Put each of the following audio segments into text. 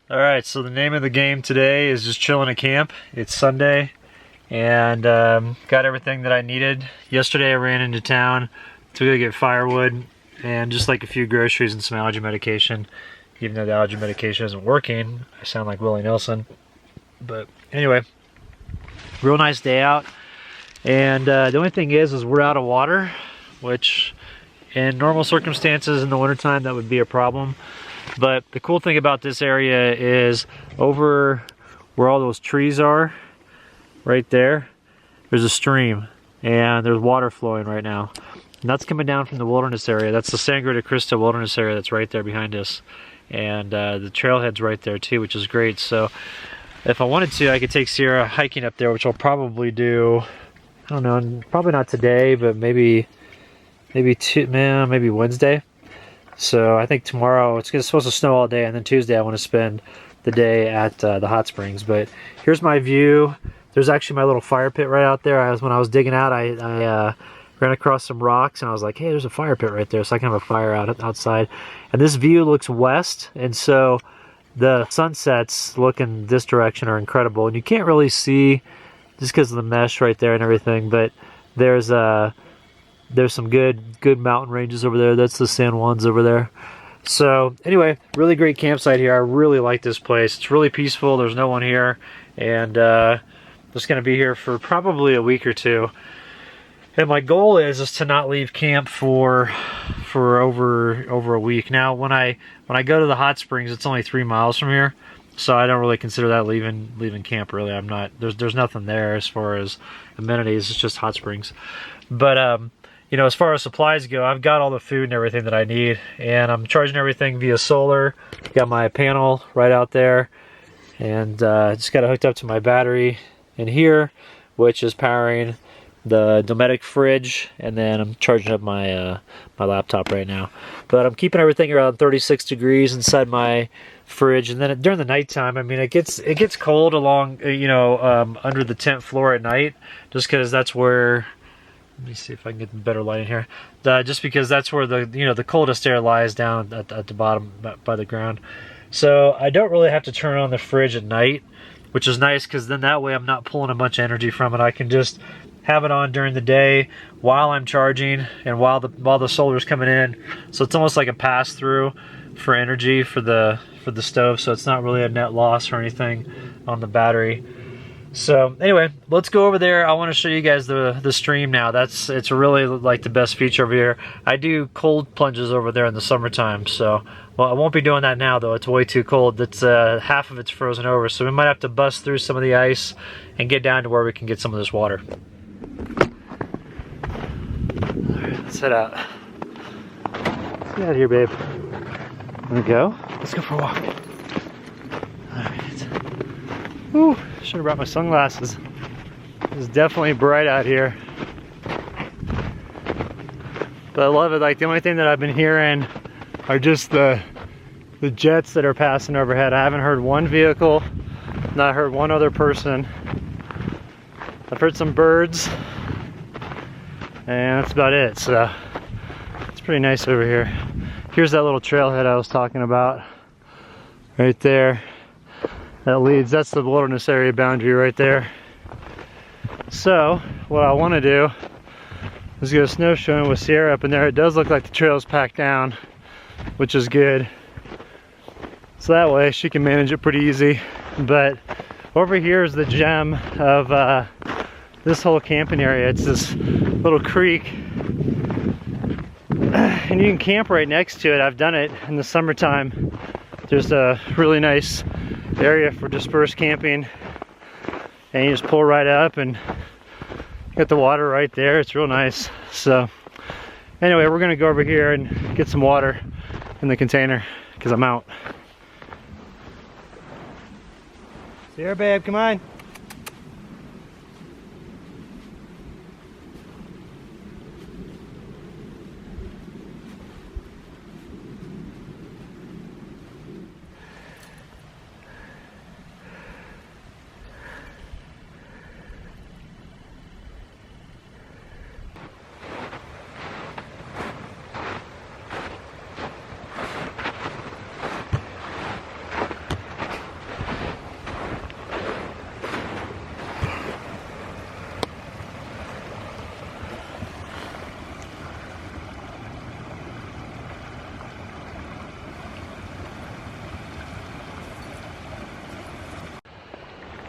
Alright, so the name of the game today is just chilling at camp. It's Sunday, and got everything that I needed. Yesterday I ran into town to go get firewood and just like a few groceries and some allergy medication. Even though the allergy medication isn't working, I sound like Willie Nelson. But anyway, real nice day out. And the only thing is we're out of water, which in normal circumstances in the wintertime that would be a problem. But the cool thing about this area is over where all those trees are, right there, there's a stream and there's water flowing right now. And that's coming down from the wilderness area. That's the Sangre de Cristo wilderness area that's right there behind us. And the trailhead's right there too, which is great. So if I wanted to, I could take Sierra hiking up there, which I'll probably do, I don't know, probably not today, but maybe Wednesday. So I think tomorrow it's supposed to snow all day, and then Tuesday I want to spend the day at the hot springs. But here's my view. There's actually my little fire pit right out there. When I was digging out, I ran across some rocks, and I was like, hey, there's a fire pit right there, so I can have a fire outside. And this view looks west, and so the sunsets looking this direction are incredible. And you can't really see just because of the mesh right there and everything, but there's some good mountain ranges over there. That's the San Juans over there. So anyway, really great campsite here. I really like this place. It's really peaceful. There's no one here, and just gonna be here for probably a week or two. And my goal is to not leave camp for over a week. Now when I go to the hot springs, it's only 3 miles from here, so I don't really consider that leaving camp. Really, I'm not. There's nothing there as far as amenities. It's just hot springs. But you know, as far as supplies go, I've got all the food and everything that I need, and I'm charging everything via solar. Got my panel right out there, and just got it hooked up to my battery in here, which is powering the Dometic fridge, and then I'm charging up my my laptop right now. But I'm keeping everything around 36 degrees inside my fridge, and then during the nighttime, I mean, it gets cold along, you know, under the tent floor at night, just because that's where. Let me see if I can get better lighting here. Just because that's where the coldest air lies down at the bottom by the ground. So I don't really have to turn on the fridge at night, which is nice because then that way I'm not pulling a bunch of energy from it. I can just have it on during the day while I'm charging and while the solar's coming in. So it's almost like a pass through for energy for the stove. So it's not really a net loss or anything on the battery. So anyway, let's go over there. I want to show you guys the stream now. It's really like the best feature over here. I do cold plunges over there in the summertime. So, well, I won't be doing that now though. It's way too cold. It's half of it's frozen over. So we might have to bust through some of the ice and get down to where we can get some of this water. All right, let's head out. Let's get out of here, babe. Wanna go? Let's go for a walk. All right. Whew. Should have brought my sunglasses. It's definitely bright out here. But I love it. Like, the only thing that I've been hearing are just the jets that are passing overhead. I haven't heard one vehicle, not heard one other person. I've heard some birds, and that's about it. So it's pretty nice over here. Here's that little trailhead I was talking about right there. That leads, that's the wilderness area boundary right there. So what I want to do is go snowshoeing with Sierra up in there. It does look like the trail's packed down, which is good. So that way she can manage it pretty easy. But over here is the gem of this whole camping area. It's this little creek, and you can camp right next to it. I've done it in the summertime. There's a really nice area for dispersed camping, and you just pull right up and get the water right there. It's real nice. So anyway, we're gonna go over here and get some water in the container because I'm out. Sierra, babe, come on.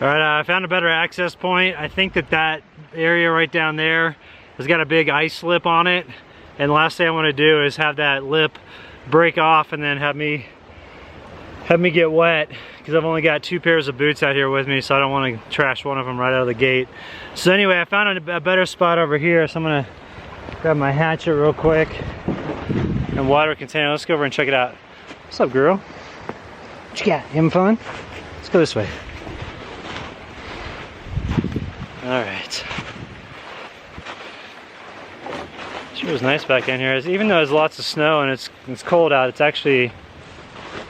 Alright, I found a better access point. I think that area right down there has got a big ice lip on it. And the last thing I want to do is have that lip break off and then have me get wet, because I've only got 2 pairs of boots out here with me, so I don't want to trash one of them right out of the gate. So anyway, I found a better spot over here, so I'm going to grab my hatchet real quick and water container. Let's go over and check it out. What's up, girl? What you got? You having fun? Let's go this way. Alright. Sure was nice back in here. Even though there's lots of snow and it's cold out, it's actually a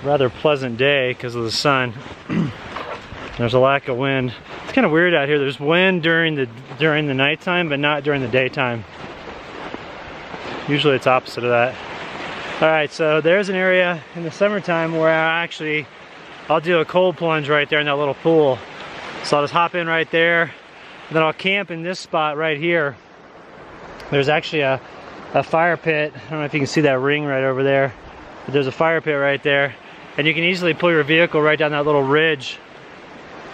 rather pleasant day because of the sun. There's a lack of wind. It's kind of weird out here. There's wind during the nighttime, but not during the daytime. Usually it's opposite of that. Alright, so there's an area in the summertime where I'll do a cold plunge right there in that little pool. So I'll just hop in right there, and then I'll camp in this spot right here. There's actually a fire pit. I don't know if you can see that ring right over there, but there's a fire pit right there, and you can easily pull your vehicle right down that little ridge,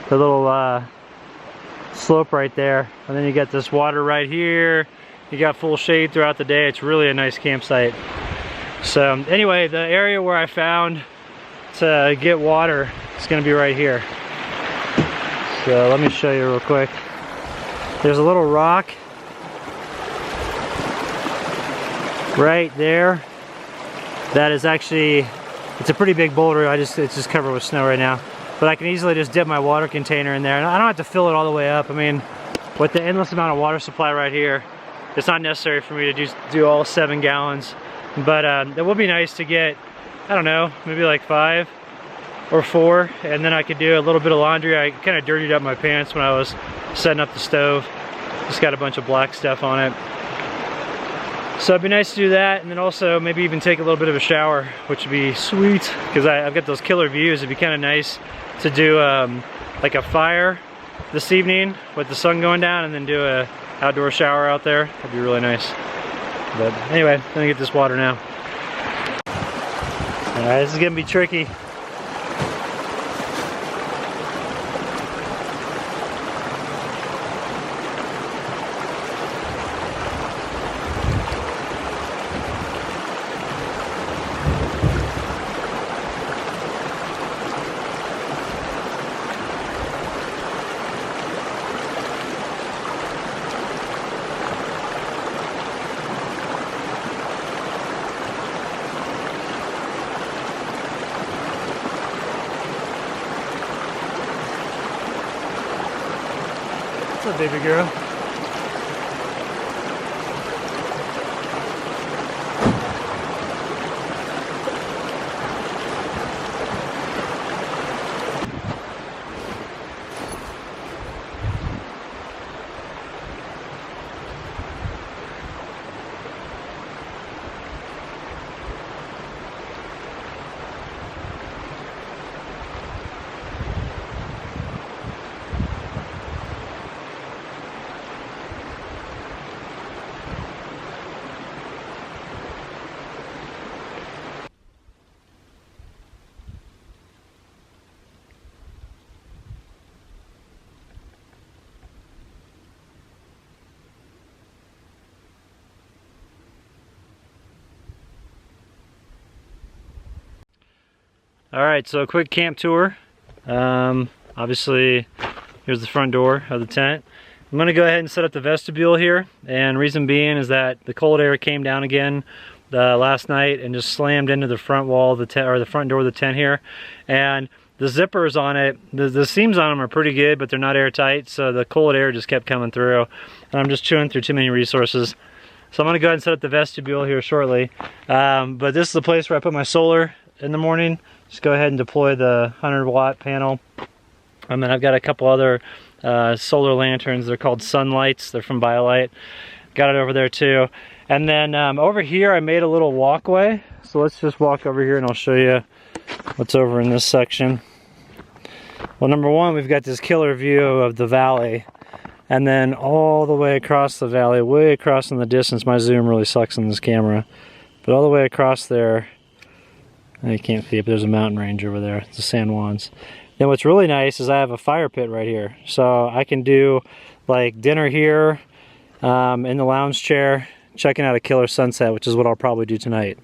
the little slope right there, and then you got this water right here. You got full shade throughout the day. It's really a nice campsite. So anyway, the area where I found to get water is going to be right here. So let me show you real quick. There's a little rock right there that is actually, it's a pretty big boulder. It's just covered with snow right now, but I can easily just dip my water container in there, and I don't have to fill it all the way up. I mean, with the endless amount of water supply right here, it's not necessary for me to do all 7 gallons, but it would be nice to get, I don't know, maybe like 5 or 4, and then I could do a little bit of laundry. I kind of dirtied up my pants when I was setting up the stove. Just got a bunch of black stuff on it. So it'd be nice to do that, and then also maybe even take a little bit of a shower, which would be sweet, because I've got those killer views. It'd be kind of nice to do like a fire this evening with the sun going down, and then do a outdoor shower out there. That'd be really nice. But anyway, I'm gonna get this water now. Alright, this is gonna be tricky. What's up, baby girl? Alright, so a quick camp tour. Obviously, here's the front door of the tent. I'm going to go ahead and set up the vestibule here, and reason being is that the cold air came down again last night and just slammed into the front wall of the tent, or the front door of the tent here. And the zippers on it, the seams on them are pretty good, but they're not airtight, so the cold air just kept coming through. And I'm just chewing through too many resources. So I'm going to go ahead and set up the vestibule here shortly. But this is the place where I put my solar in the morning. Just go ahead and deploy the 100-watt panel. And then I've got a couple other solar lanterns. They're called Sunlights. They're from BioLite. Got it over there too. And then over here I made a little walkway. So let's just walk over here and I'll show you what's over in this section. Well, number one, we've got this killer view of the valley. And then all the way across the valley, way across in the distance, my zoom really sucks on this camera, but all the way across there, you can't see it, but there's a mountain range over there, it's the San Juans. And what's really nice is I have a fire pit right here. So I can do like dinner here in the lounge chair, checking out a killer sunset, which is what I'll probably do tonight.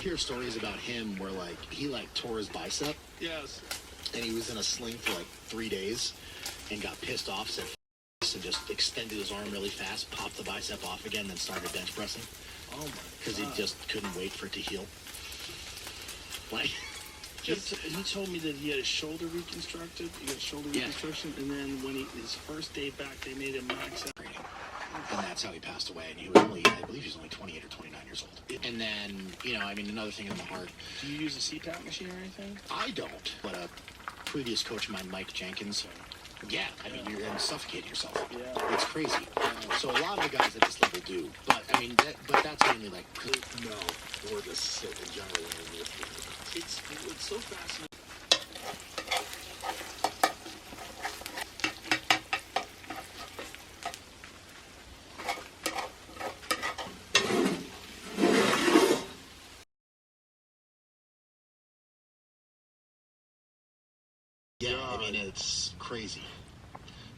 Hear stories about him where like he like tore his bicep. Yes. And he was in a sling for like 3 days and got pissed off, said and just extended his arm really fast, popped the bicep off again, then started bench pressing. Oh my god. Because he just couldn't wait for it to heal. Like he told me that he had his shoulder reconstructed. He got shoulder reconstruction, and then when his first day back, they made him max out. And that's how he passed away. And he was only, I believe he was only 28 or 29 years old. And then, you know, I mean, another thing in the heart. Do you use a CPAP machine or anything? I don't. But a previous coach of mine, Mike Jenkins, yeah, I mean, you're going to suffocate yourself. Yeah. It's crazy. So a lot of the guys at this level do. But, I mean, that's mainly like, no, or just sit in general. It's so fascinating. Yeah, I mean, it's crazy.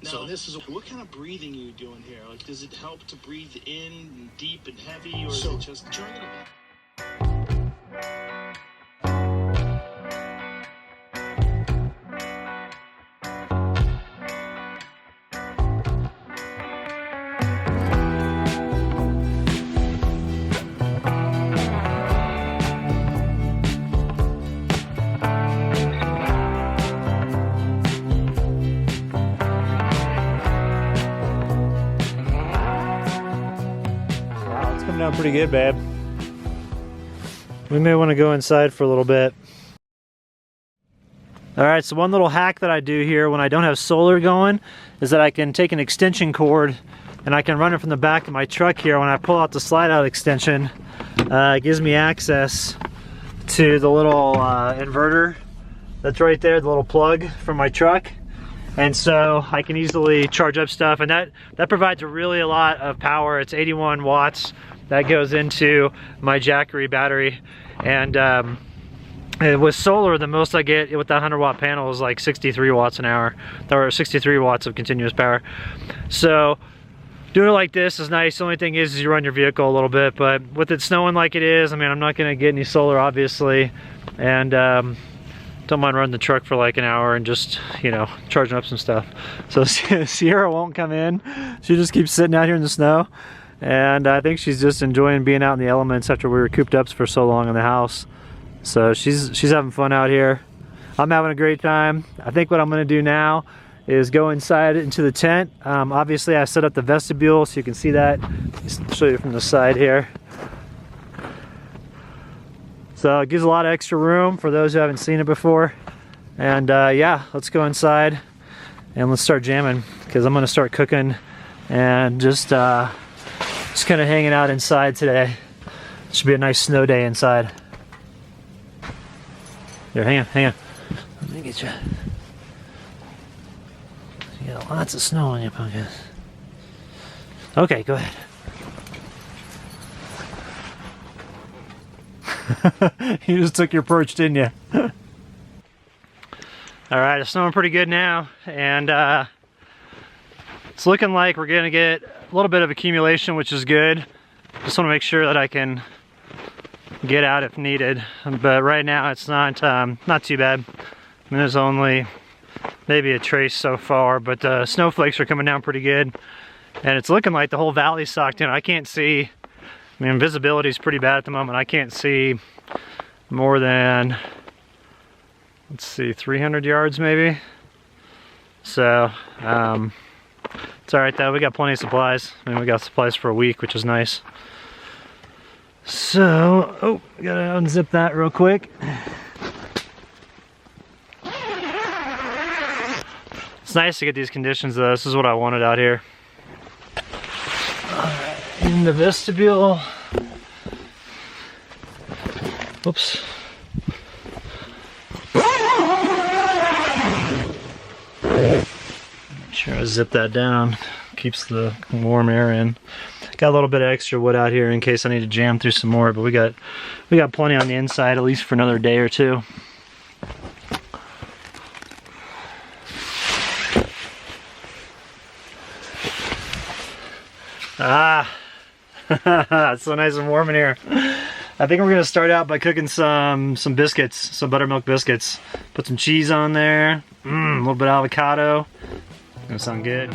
Now, so this is what kind of breathing are you doing here? Like, does it help to breathe in deep and heavy, or is it just during it? Down pretty good, babe. We may want to go inside for a little bit. Alright, so one little hack that I do here when I don't have solar going is that I can take an extension cord and I can run it from the back of my truck here. When I pull out the slide out extension, it gives me access to the little inverter that's right there, the little plug from my truck. And so I can easily charge up stuff, and that provides really a lot of power. It's 81 watts that goes into my Jackery battery, and with solar, the most I get with that 100 watt panel is like 63 watts an hour, or 63 watts of continuous power. So doing it like this is nice. The only thing is you run your vehicle a little bit, but with it snowing like it is, I mean, I'm not gonna get any solar obviously, and don't mind running the truck for like an hour and just, you know, charging up some stuff. So Sierra won't come in. She just keeps sitting out here in the snow. And I think she's just enjoying being out in the elements after we were cooped up for so long in the house. So she's having fun out here. I'm having a great time. I think what I'm gonna do now is go inside into the tent. Obviously I set up the vestibule so you can see that. I'll show you from the side here. So it gives a lot of extra room for those who haven't seen it before. And yeah, let's go inside and let's start jamming, because I'm gonna start cooking and just kind of hanging out inside today. It should be a nice snow day inside. Here, hang on. Let me get you. You got lots of snow on your pumpkin. Okay, go ahead. You just took your perch, didn't you? Alright, it's snowing pretty good now, and it's looking like we're gonna get a little bit of accumulation, which is good. Just want to make sure that I can get out if needed, but right now it's not too bad. I mean, there's only maybe a trace so far, but snowflakes are coming down pretty good, and it's looking like the whole valley's socked in. I can't see, I mean, visibility is pretty bad at the moment. I can't see more than, let's see, 300 yards maybe. So it's all right though. We got plenty of supplies. I mean, we got supplies for a week, which is nice. So, oh, gotta unzip that real quick. It's nice to get these conditions though. This is what I wanted out here. Alright, in the vestibule. Oops. Make sure I zip that down. Keeps the warm air in. Got a little bit of extra wood out here in case I need to jam through some more, but we got plenty on the inside, at least for another day or two. Ah, it's so nice and warm in here. I think we're gonna start out by cooking some biscuits, some buttermilk biscuits. Put some cheese on there, a little bit of avocado. Gonna sound good.